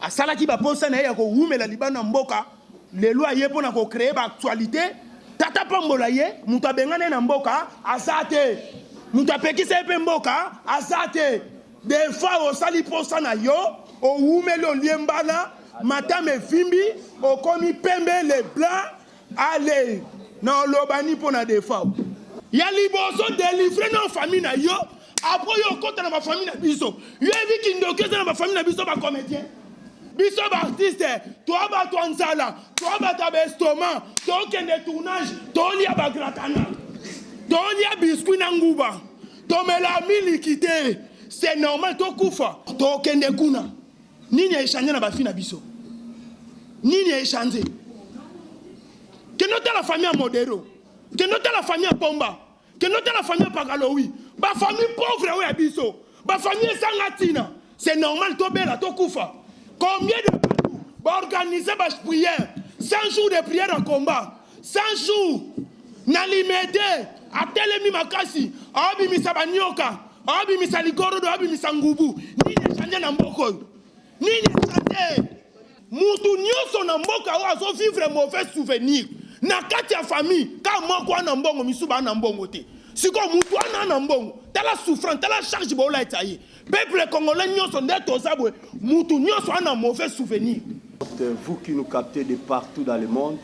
asala ki ba posa na ya ko wumela libana mboka lelo aye pona ko créer ba actualité tata pambola ye mutu abengane na mboka azate mutu apekisa pe mboka azate des fois osali posa na yo o wumeli oliembana matame fimbi okomi pembe les blancs allez na lobani pona des fois ya liboso délivrer nos famille na yo après yo kota na ma famille na biso yo evi kindoke na ma famille na biso ba comédien biso ba artiste toi ba toi nzala toi ba ta bestoma toi kende tournage toi lia ba gratana toi lia biscuit na nguba toi mela milikité c'est normal toi kufa toi kende kuna nini échanger na ba fille na biso nini échanger que nota la famille à Modero que nota la famille à Pomba que nota la famille à Pagaloui ba famille pauvre ouais biso ba famille sangatina c'est normal toi bela toi kufa. Combien de partout va organiser des prières 100 jours de prière en combat 100 jours nalimede à telemi makasi abi misabanyoka abi misaligoro abi misangubu nini chanje na mboko nini chanje mutu nyoso na mboka wa so vivre mauvais souvenir na kati ya famille ka moko na mbongo misuba na mbongo te siko mutu ana na mbongo tala souffrance tala charge bola etaye peuple congolais nyoso ndeto zabwe mutu nyoso ana mauvais souvenir. Vous qui nous captez de partout dans le monde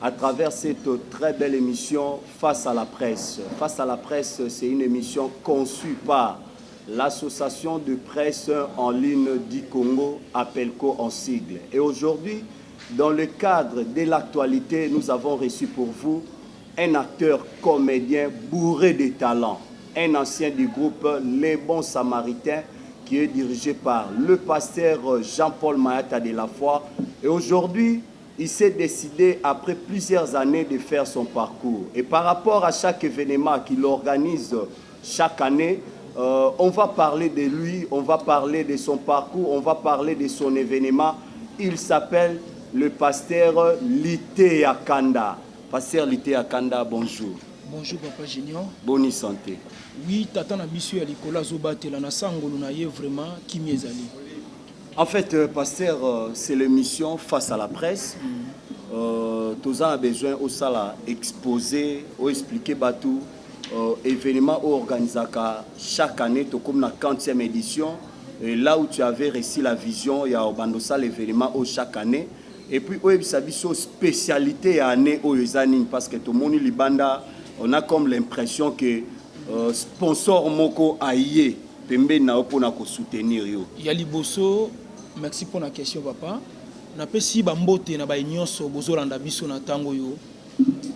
à travers cette très belle émission Face à la presse. Face à la presse, c'est une émission conçue par l'association de presse en ligne du Congo, APELCO en sigle. Et aujourd'hui, dans le cadre de l'actualité, nous avons reçu pour vous un acteur comédien bourré de talent, un ancien du groupe Les Bons Samaritains qui est dirigé par le pasteur Jean-Paul Mayata de la Foi. Et aujourd'hui, il s'est décidé, après plusieurs années, de faire son parcours. Et par rapport à chaque événement qu'il organise chaque année, on va parler de lui, on va parler de son parcours, on va parler de son événement. Il s'appelle le pasteur Lité Akanda. Pasteur Lité Akanda, bonjour. Bonjour Papa Junior. Bonne santé. Oui, tata na biso ya likola zobatela na sangolo na ye vraiment qui miezali. En fait, pasteur, c'est l'émission Face à la presse. Tous a besoin au sala exposer, ou expliquer batou événement organisé chaque année, comme la 40e édition, et là où tu avais reçu la vision, il y a au l'événement chaque année. Et puis, il y a une spécialité à l'année au Yozanin, parce que tout le monde libanda, on a comme l'impression que sponsor moko aïe, pembe na opona ko soutenir yo. Yali boso, merci pour la question papa. Na pesi ba mbote na ba nyonso bozolanda biso na tango yo.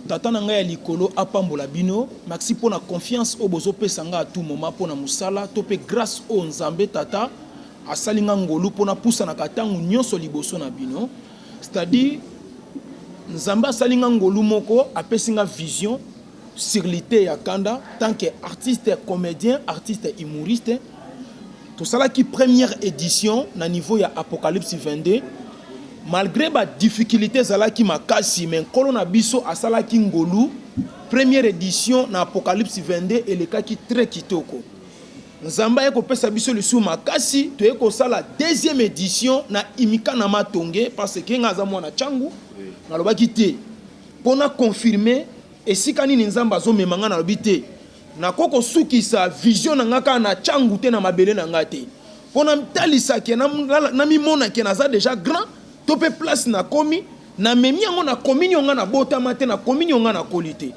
Tata na ngai ya likolo apambola bino, merci pour la confiance au bozo pesanga à tout moment pour na musala, topé grâce au Nzambe tata asalinga ngolu pour na poussa na katangu nyonso liboso na bino. C'est-à-dire Nzamba salinga ngolu moko apesinga vision sur Lité Akanda tant qu'artiste, comédien, artiste, humoriste. Tout ça qui première édition na niveau ya Apocalypse 22 malgré ba difficulté zala ki makasi mais kolona biso asala ki ngolu première édition na Apocalypse 22 et le cas qui très kitoko. Nzamba yeko pesa biso le sou makasi to yeko sala deuxième édition na imika na matonge parce que ngaza mwana changu na lobaki te pona confirmer et si kanini Nzamba zo memanga na lobité na koko suki sa vision na ngaka na changu te na mabele na ngate pona mtalisa ke na mimona ke na za déjà grand topé place na komi na memi yango na communion nga na bota mate na communion nga na qualité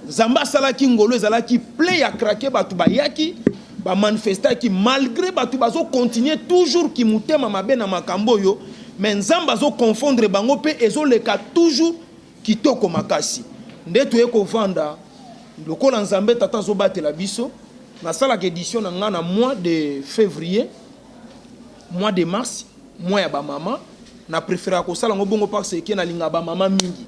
Nzamba sala ki ngolo ezala ki play ya craquer batu bayaki ba manifesta ki malgré batu bazo continuer toujours ki mutema mabe na makambo yo mais Nzamba zo confondre bango pe ezo leka toujours kitoko makasi ndeto eko vanda lokola Nzambe tata zo batela biso na sala édition na nga na mois de février mois de mars mois ya ba mama na préféré ko sala ngobongo parce que na linga ba mama mingi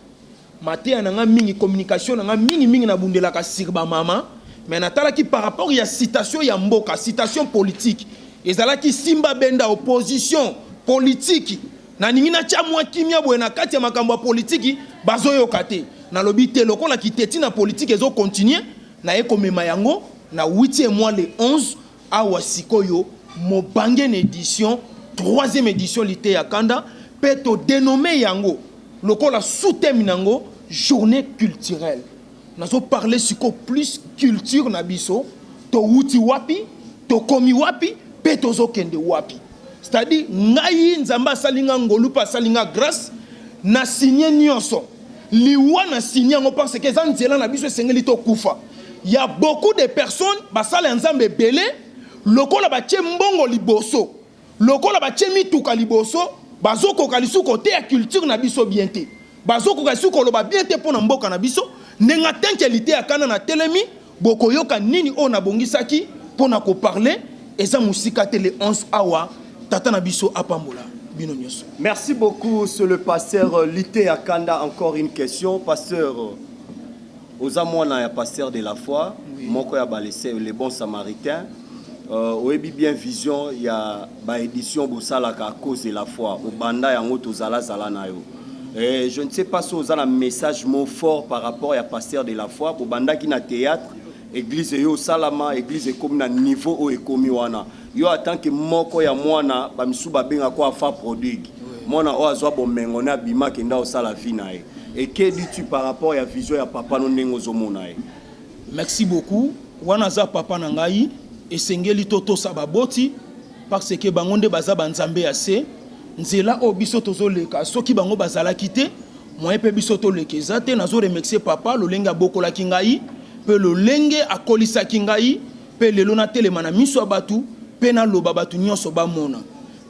maté na nga mingi communication na nga mingi na bundela ka sir ba mama mais natala ki par rapport ya citation ya mboka citation politique ezala ki simba benda opposition politique na ningi na tia mwa kimia boye na kati ya makambo politique bazoyo kate na lobité lokola ki teti na politique ezo continuer na ekomema yango na 8e mois le 11 awa sikoyo mo bangen édition troisième édition Lité ya Kanda peut to dénommer yango lokola sous-thème nango journée culturelle. Nazo parler sur plus culture na biso to wuti wapi to komi wapi pe tozo kende wapi. C'est-à-dire ngai nzamba salinga ngolu pa salinga grâce na signé nyonso liwa na signé ngo parce que ça nzela na biso sengeli to kufa. Il y a beaucoup de personnes basala nzambe belé lokola ba tie mbongo liboso lokola ba tie mituka liboso bazoko kalisu côté ya culture na biso bien te bazoko kalisu ko loba bien te pona mboka na biso nenga tankelité ya kana na telemi bokoyoka nini o na bongisaki pona ko parler eza musika te le 11 awa tata na biso apambola bino nyoso. Merci beaucoup, c'est le pasteur Lité Akanda. Encore une question, pasteur. Aux amouana, pasteur de la foi, moko ya balessé les bons samaritains. Oebi bien vision, il y a ba édition bosalaka à cause de la foi. Au banda yango tozala zala na yo. Je ne sais pas si vous avez un message mot fort par rapport à pasteur de la foi. Au banda qui na théâtre, église yo salama, église comme na niveau o ekomi wana. Yo attend que moko ya mwana ba misuba benga ko afa produit. Mwana o azwa bomengo na bima kenda o sala vie na ye. Et que dis-tu par rapport à la vision ya papa no ndenge ozomona ye? Merci beaucoup. Wana za papa na ngai esengeli toto sababoti parce que bangonde baza banzambe ase nzela o biso tozoleka soki bango bazala kité moi pe biso toleka te nazo remercier papa lolenga bokola kingai pe lolenge akolisa kingai pe lelo na telema na miso abatu pe na loba batu nyonso bamona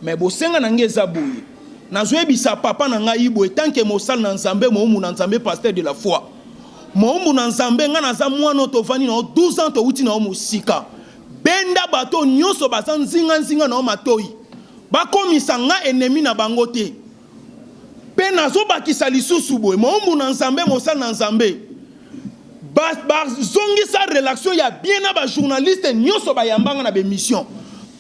mais bosenga na ngeza boye nazo ebisa papa na ngai boye tant que mosal na nzambe mo na nzambe pasteur de la foi mo na nzambe nga na za mwana tovani na 12 ans to uti na musika benda bato nyonso baza nzinga na matoi bakomisa nga ennemi na bango te pe nazobakisa lisusu boye mombu na nzambe mosala na nzambe bazongisa relation ya bien na bajournaliste nyonso bayambanga na bemission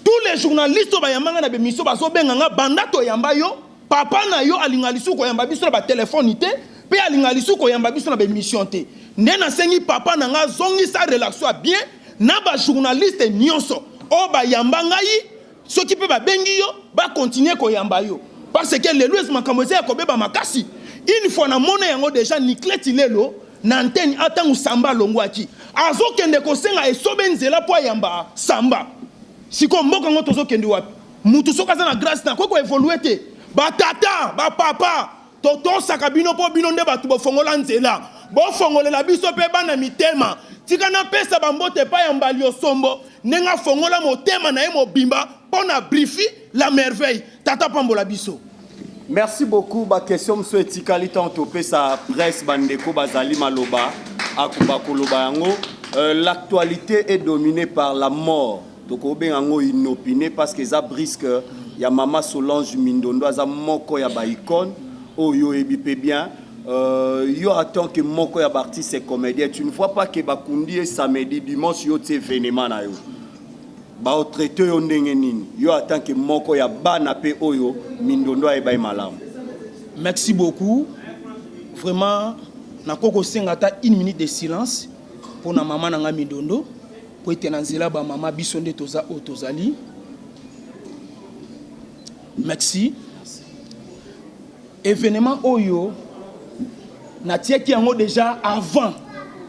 tous les journalistes bayambanga na bemission bazobenga nga banda toyamba yo papa na yo alinga lisusu koyamba biso na batelefone te pe alinga lisusu koyamba biso na bemission te nde nasengi papa na nga zongisa relation ya bien na ba journaliste nyonso o ba yamba ngai soki pe ba bengi yo ba continuer ko yamba yo parce que le Louis makamose ya kobeba makasi une fois na mona yango déjà Nikleti lelo na antenne atangu samba longwaki azokende ko senga esobe nzela po yamba samba siko mboka ngo tozokende wapi mutu soka za na grâce na ko évoluer te ba tata ba papa toto sakabino po bino nde batu bo fongola nzela bo fongolela biso pe bana mitema tika na pesa bambote pa ya mbali osombo nenga fongola motema na ye mobimba pona briefi la merveille tata pambola biso. Merci beaucoup. Ma question monsieur etikali tanto pesa presse bandeko bazali maloba akuba koloba yango. L'actualité est dominée par la mort. Donc obengango inopiné parce que ça brisque ya mama Solange Mindondo za moko ya ba icône oyo ebipe bien. Yo attend que moko ya artiste et comédien tu ne vois pas que bakundi et samedi dimanche yo te événement na yo ba o traité yo ndenge nini yo attend que moko ya bana pe oyo Mindondo ay bay malamu. Merci beaucoup vraiment na koko senga ta 1 minute de silence pour na maman nga Mindondo pour ete na nzela ba mama biso nde toza o tozali. Merci. Événement oyo na tieki yango déjà avant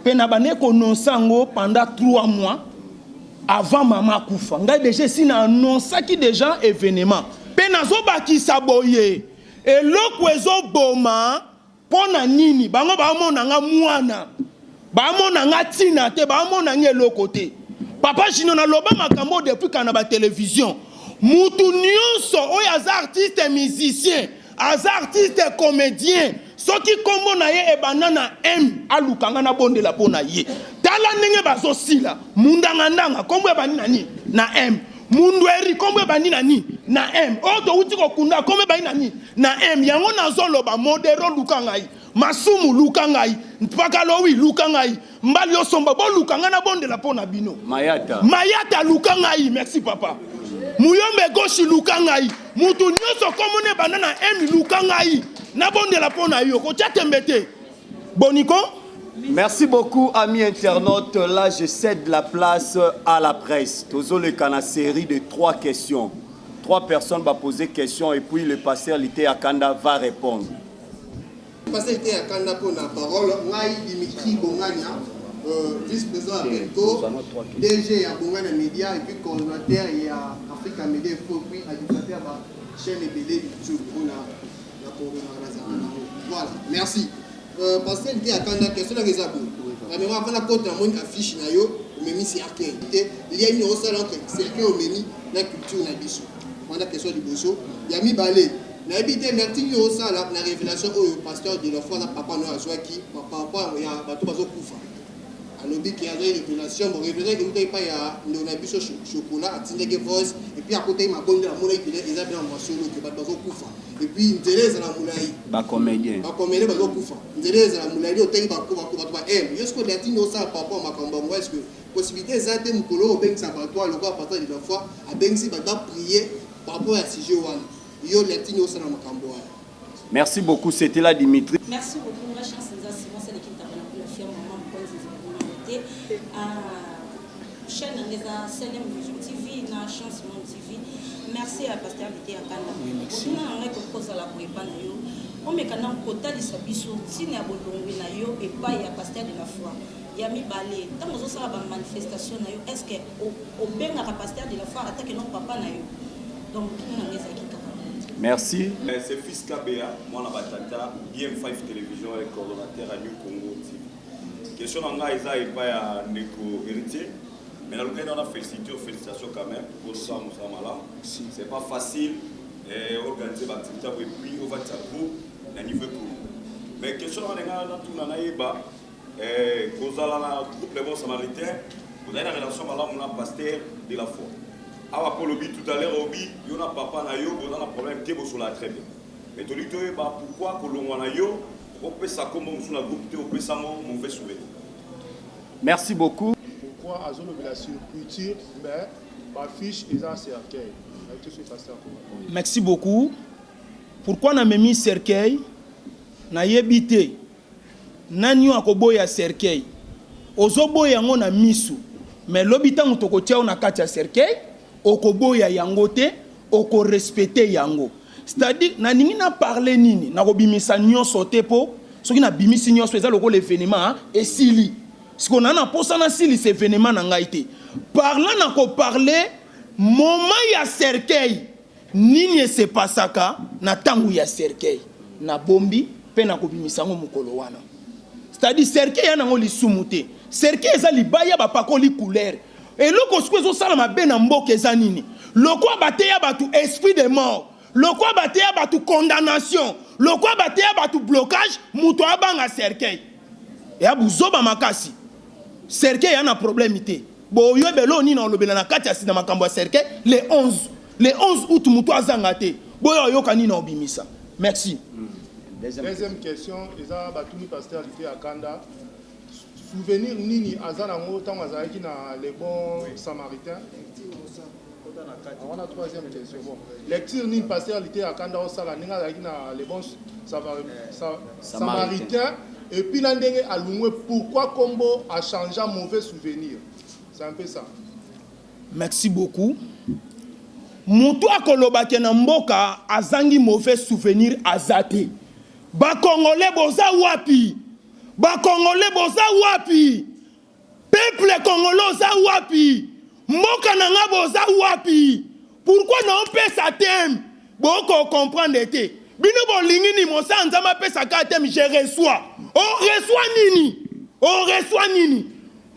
pe na bane ko nonsango pendant 3 mois avant maman kufa ngai déjà si na annonçaki déjà événement pe nazo bakisa boye eloko ezo boma pona nini bango ba mona nga mwana ba mona nga tina te ba mona nga eloko te papa jino na loba makambo depuis kana ba télévision mutu nyonso oyo aza artiste musicien aza artiste comédien soki kombo na ye ebanana M alukanga na bonde la pona ye tala ndenge bazosila mundanga ndanga kombo ebani nani na M mundu eri kombo ebani nani na M oto uti ko kunda kombo ebani nani na M yango nazoloba modero lukanga yi masumu lukanga yi mpakalowi lukanga yi mbali osomba bo lukanga na bonde la pona bino mayata lukanga yi merci papa muyombe goshi lukanga yi mutu nyoso komone banana M lukanga yi na bonde la pona yo ko tembete boniko. Merci beaucoup amis internautes. Là je cède la place à la presse. Tozo le kana série de 3 questions. 3 personnes vont poser question et puis le pasteur Lité Akanda va répondre. Le pasteur Lité Akanda pour la parole. Moi, Dimitri Bongania, vice-président à Benko, DG à Bongana Média et puis coordinateur et à Africa Média et puis administrateur à la chaîne EBD YouTube pour la coordination. Voilà, merci. Pasteur Lité Akanda, question de Rézabou. La mémoire avant la côte dans mon affiche nayo, mais mis cercueil. Il y a une autre entre cercueil au menu la culture na biso. On a question du bosso. Il y a mis balai. Na habité merci yo ça la révélation au pasteur de la foi na papa no azwaki papa ya bato bazo kufa. Alobi qui a une révélation, bon révélation que vous pas ya na biso chocolat atindeke voice et puis à côté ma bonne la moulay qui les a bien en solo que bato bazo kufa. Et puis ndeleza na moulay. Ba comédien. Ba comédien bazo kufa. Ndeleza na moulay otengi ba kufa bato ba yosko latino ça papa makambo moi est-ce que possibilité zate mukolo obeng sabato le quoi partir de la foi a bengsi ba prier par rapport à sujet wana. Yo latino ça na makambo. Merci beaucoup, c'était là Dimitri. Merci beaucoup, la chance c'est c'est l'équipe de la firme maman pour les chaîne les CNM Vision TV, na chance Monde TV. Merci à Pasteur Lité Akanda. Merci. On a que cause à la prépa na yo. On me kana kota de sabiso tine ya bolongwe na yo et pas ya Pasteur de la foi. Ya mi balé. Tant que ça ba manifestation na yo, est-ce que au benga ka Pasteur de la foi attaque non papa na yo. Donc on a les acquis. Merci. C'est Fils KBA, moi la batata, BM5 Télévision et coordonnateur à New Congo TV. Question en gars, il n'y a pas Neko héritier, mais dans le cas on a félicitations quand même pour ça, nous sommes là. C'est pas facile d'organiser l'activité et puis on va dire à niveau court. Mais question en gars, tout le monde vous allez dans le groupe Les Bons Samaritains, vous avez une relation avec le pasteur de la foi. Awa Polobi tout à l'heure, Obi, il y a un papa na yo, il y a un problème qui est sur la très bien. Mais tu dis pourquoi que l'on a yo, on peut ça comme on a groupe, on peut ça mon fait soulever. Merci beaucoup. Pourquoi à zone de la culture, mais ma fiche est un cercueil. Merci beaucoup. Pourquoi on a mis cercueil? Na yebite. Nanyo akoboya cercueil. Ozoboya ngo na misu. Mais l'obita mutokotia on a katia cercueil. Okoboya yango te, oko respecter yango. C'est-à-dire, na ningi na parler nini, na kobimisa nyonso te po, soki na bimisi nyonso eza loko l'événement et sili. Ce qu'on a na posa na sili c'est événement na ngai te. Parlant na ko parler moment ya cercueil, nini se pasaka na tangu ya cercueil, na bombi pe na kobimisa ngo mukolo wana. C'est-à-dire cercueil ya nango lisumu te. Cercueil eza libaya ba pakoli couleur. Et le cosquezo salama ben mboke zanini. Le quoi bateya batu esprit de mort. Le quoi bateya batu condamnation. Le quoi bateya batu blocage. Muto abanga cercueil. Et abuzoba makasi. Cercueil yana problème ité. Bo yebelo ni na lobela na kati asina makambo cercueil le 11 août muto azangate. Bo yoka ni na obimisa. Merci. Deuxième question, eza batuni pasteur Lité Akanda. Souvenir nini azana ngota mazaki na les bons samaritains. On a troisième question. Bon, lecture nini pasteur Lité Akanda osala ninga azaki na les bons samaritains et puis na ndenge alungwe pourquoi Kombo a changé mauvais souvenir. C'est un peu ça. Merci beaucoup. Mutu akoloba ke na mboka azangi mauvais souvenir azate. Ba Congolais boza wapi? Ba Congolais boza wapi? Peuple congolais boza wapi? Mboka nanga boza wapi? Pourquoi non pesa thème? Boko comprendre été. Bino bolingi ni mosa nzama pesa ka thème je reçois. On reçoit nini? On reçoit nini?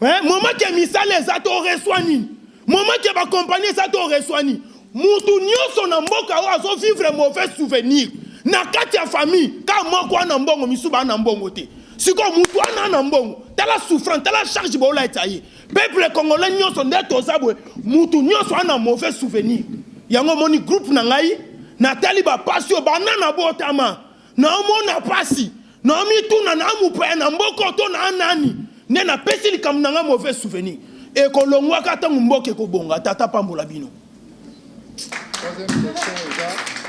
Hein? Moment que misale zato on reçoit nini? Moment que ba compagnie zato on reçoit nini? Mutu nyonso na mboka wa zo vivre mauvais souvenir. Na kati ya famille ka moko na mbongo misuba na mbongo te. Siko mutu na mbongo tala souffrance tala charge bola etaye peuple congolais nyonso ndeto zabwe mutu nyonso na mauvais souvenir yango moni groupe na ngai na tali ba pasio banana botama na mona pasi na mituna na mupa na mboko to na nani ne na pesi likam na mauvais souvenir e kolongwa kata mboke ko bonga tata pambola bino. Troisième question est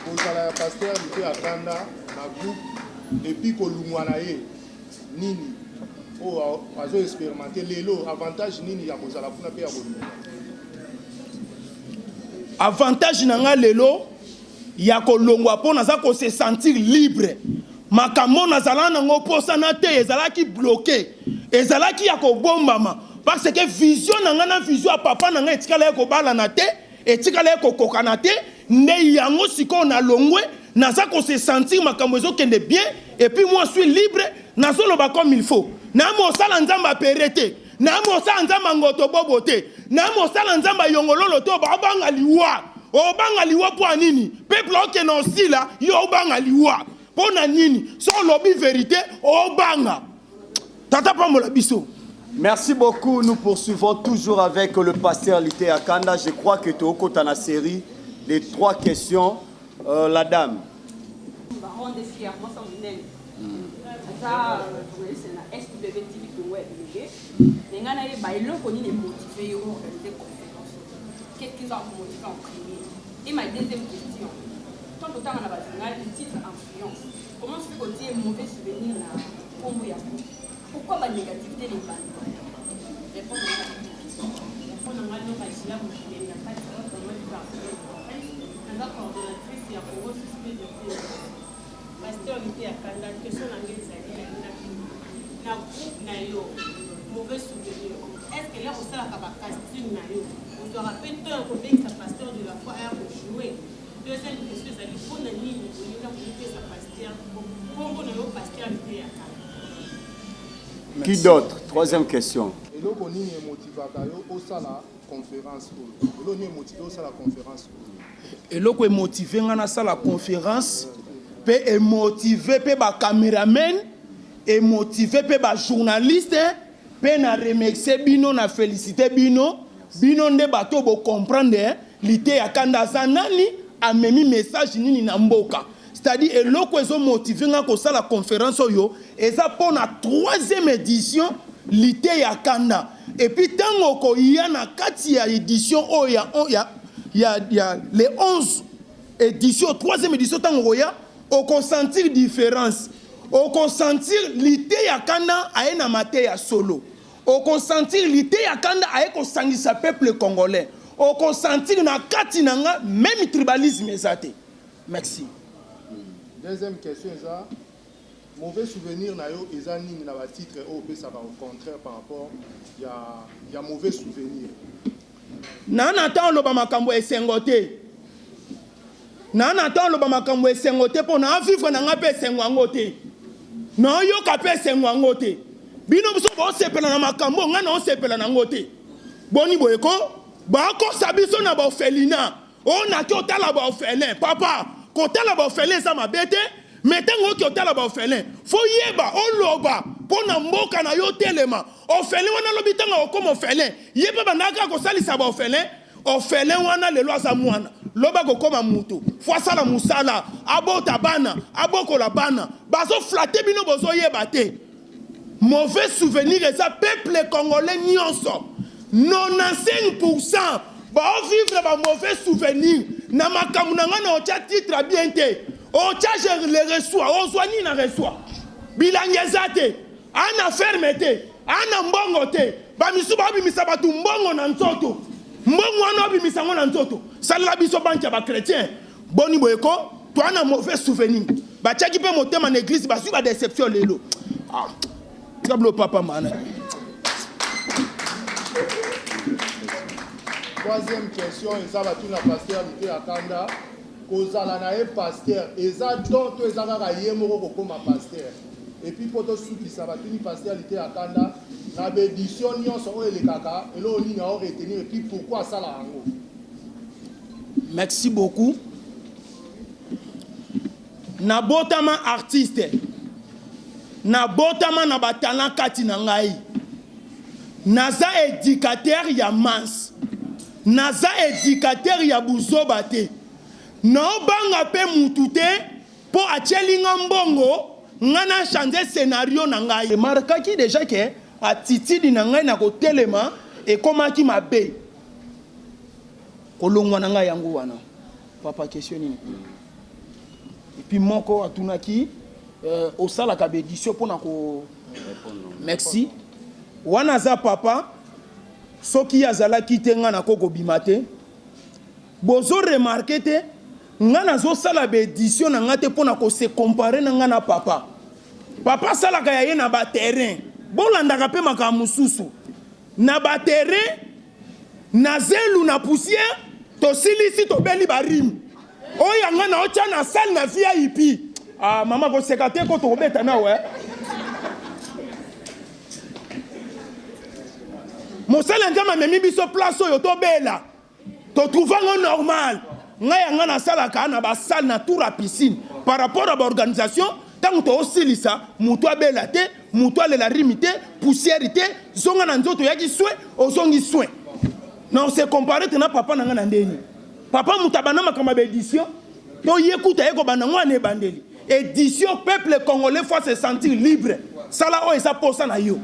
pour la pasteur Lité Akanda na groupe et puis kolungwana ye nini o azo expérimenter lelo avantage nini ya kozala kuna pe ya bolunga. avantage nanga lelo ya kolongwa po naza ko se sentir libre makambo nazala nango posa na te ezalaki bloqué ezalaki ya kobombama parce que vision nanga na vision ya papa nanga etikala ya kobala na te etikala ya kokoka na te nde yango siko na longwe naza ko se sentir makambo ezokende bien et puis moi je suis libre nazoloba comme il faut na mosala nzamba perete na mosala nzamba ngoto bobote na mosala nzamba yongololo to babanga liwa obanga liwa po nini peuple okena osila yo obanga liwa po na nini so lobi vérité obanga tata pambola biso. Merci beaucoup. Nous poursuivons toujours avec le pasteur Lité Akanda. Je crois que tu es au côté de la série les 3 questions. La dame. Qu'est-ce qui va vous motiver en premier? Et ma deuxième question, tant que temps on a le titre influence, comment se fait un mauvais souvenir là? Pourquoi la négativité n'est pas là? Répondre à la question. Répondre à la question. Il n'y a pas de chose dans notre partie. La coordonnatrice est à propos de ce que je fais. Pasteur Lité Akanda, question dans les années, na groupe na yo, mauvais souvenir. Est-ce que là on sait la casting na yo? On se rappelle tout un côté que sa pasteur de la foi a joué. Deuxième question, c'est qu'il faut une ligne pour nous faire sa pasteur. Comment on a pasteur Lité Akanda? Qui d'autre? Troisième question. Et là, on est motivé à la conférence. Et là, on est motivé à la conférence. Et là, on est motivé à la conférence. Et motivé par les caméramen. Et motivé par les journalistes. Et na remercier bino, na féliciter bino. Bino ne bateau pour comprendre. Lité Akanda Zanani a mis message nini na mboka. C'est-à-dire, et là, ils ont motivé à la conférence, et ça pour la 3e édition, Lité Akanda. Et puis, tant qu'il y a une édition, il y a les 11 éditions, 3e édition, on peut sentir différence. On peut sentir Lité Akanda à une matière solo. On peut sentir Lité Akanda à un peuple congolais. On peut sentir même tribalisme. Merci. Deuxième question, mauvais souvenir na yo ezani na ba titre au ça va au contraire par rapport il y a mauvais souvenir. Nana ta loba makambo esengote. Nana ta loba makambo esengote pour na vivre na ngape sengwangote. Na yo kape sengwangote. Bino biso bo sepela na makambo ngana o sepela na ngote. Boni boyeko ba ko sabiso na ba felina. On a ki otala ba felin papa. Quand tu as la bafélin, ça m'a bêté. Mais tant que tu as la bafélin, faut y aller, on loba, pour n'amboka na yo telema. On fait le wana lobitanga comme on fait le. Yeba banaka ko sali sa bafélin, on fait le wana le loa sa mwana. Loba ko comme mutu. Fois ça la musala, abo tabana, abo ko la bana. Bazo flatter bino bozo yeba te. Mauvais souvenir et ça peuple congolais nyonso. 95% ba vivre ba mauvais souvenir. Na makamu na ngana ocha titre bien te ocha je le reçoit ozwani na reçoit bilangezate ana fermete ana mbongo te ba misuba bimisa batu mbongo na nzoto mbongo wana bimisa ngona nzoto sala biso banka ba chrétien boni boyeko to ana mauvais souvenir ba tchaki pe motema na église ba su ba déception lelo ah tablo papa mana. Troisième question, ça va tout la pasteur Lité Akanda. Kozala na pasteur, eza donc to eza ka yemoko comme pasteur. Et puis pour to souki ça va tout ni pasteur Lité Akanda. Na bédition nyonso o ele kaka, et lo ni na o retenir et puis pourquoi ça la rango. Merci beaucoup. Na botama artiste. Na botama na batala kati na ngai. Naza éducateur ya mans. Naza éducateur ya buzoba te. Na banga pe mutute po achelinga mbongo ngana changer scénario na ngai. Markaki déjà que attitude na ngai na ko telema et komaki mabe. Kolongwa na ngai yango wana. Papa question nini? Et puis moko atunaki au sala ka bédition pona ko merci. Wana za papa soki azala kitenga na koko bimate bozo remarqué te nga nazo sala ba édition na nga te pona ko se comparer na nga na papa sala ka ye na ba terrain bolandaka pe makambo mususu na ba terrain na zelu na poussière to silisi to beli barim oya nga na ocha na salle na VIP mama ko sekate ko to beta na we mosala ngama memi biso place oyo to bela to trouvango normal nga nga na sala ka na ba salle na tour à piscine par rapport à l'organisation tant to osilisa muto abela te muto alela rimité poussière te zonga na nzoto yaki soin ozongi soin non c'est comparé na papa na nga na ndeni papa mutabana makama ba édition to yekuta yeko banango ane bandeli édition peuple congolais faut se sentir libre sala o esa posa na yo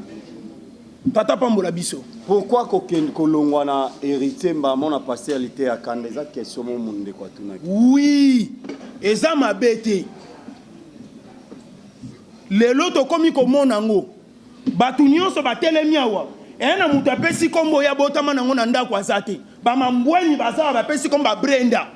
tata pambola biso pourquoi kolongwa na héritier mbamo na pastoralité ya Kanda eza question mo munde kwa tunaki oui eza mabete lelo to komi ko monango batu nyonso batelemi awa ena mutu apesi kombo ya botama nango na ndako azate bamambweni baza bapesi kombo ba Brenda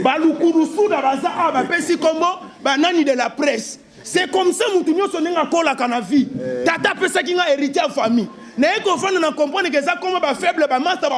balukurusuda baza bapesi kombo banani de la presse c'est comme ça mutu nyonso nenga kola kana vie tata pesa kinga héritier ya famille na eko fana na comprendre que ça comme ba faible ba master